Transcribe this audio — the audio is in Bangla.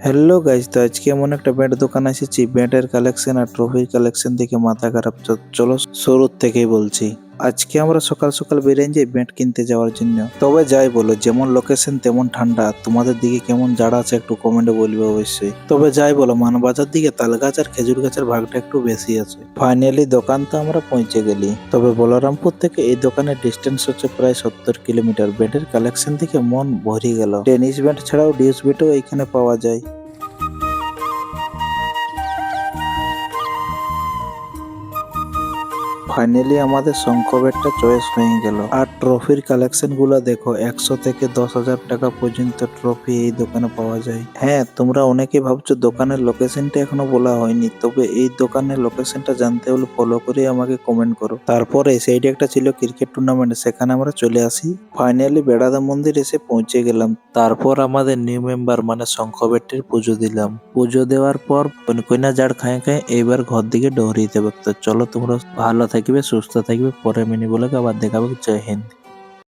হ্যালো গাইজ, তো আজকে এমন একটা ব্যাট দোকান এসেছি। ব্যাটের কালেকশন আর ট্রফির কালেকশন দেখে মাথা খারাপ। তো চলো শুরুর থেকেই বলছি। আজকে আমরা সকাল সকাল বেরিয়ে যাই ব্যাট কিনতে যাওয়ার জন্য। তবে যাই বলো, যেমন লোকেশন তেমন ঠান্ডা। তোমাদের দিকে কেমন জাড়া আছে একটু কমেন্টে বলবে অবশ্যই। তবে যাই বলো, মানবাজার দিকে তাল গাছ আর খেজুর গাছের ভাগটা একটু বেশি আছে। ফাইনালি দোকান তো আমরা পৌঁছে গেলি। তবে বলরামপুর থেকে এই দোকানের ডিস্টেন্স হচ্ছে প্রায় 70 কিলোমিটার। ব্যাটের কালেকশন দেখে মন ভরে গেল। টেনিস ব্যাট ছাড়াও ডিউস ব্যাটও এখানে পাওয়া যায়। ফাইনালি আমাদের শঙ্খ ব্যাটটা চয়েস হয়ে গেল। আর ট্রফির কালেকশন গুলো দেখো, 100 থেকে 10,000 টাকা পর্যন্ত ট্রফি এই দোকানে পাওয়া যায়। হ্যাঁ, তোমরা অনেকে ভাবছো দোকানের লোকেশনটা এখনো বলা হয়নি। তবে এই দোকানের লোকেশনটা জানতে হলে ফলো করে আমাকে কমেন্ট করো। তারপরে সেইটা একটা ছিল ক্রিকেট টুর্নামেন্ট, সেখানে আমরা চলে আসি। ফাইনালি বেড়াদা মন্দির এসে পৌঁছে গেলাম। তারপর আমাদের নিউ মেম্বার মানে শঙ্খ ব্যাটের পুজো দিলাম। পুজো দেওয়ার পর কইনা জাড় খায় খায় এইবার ঘর দিকে দৌড়িতে হবে। তো চলো, তোমরা ভালো থাকবে, সুস্থ থাকবে। পরে মিনি বলে আবার দেখাবে। জয় হিন্দ।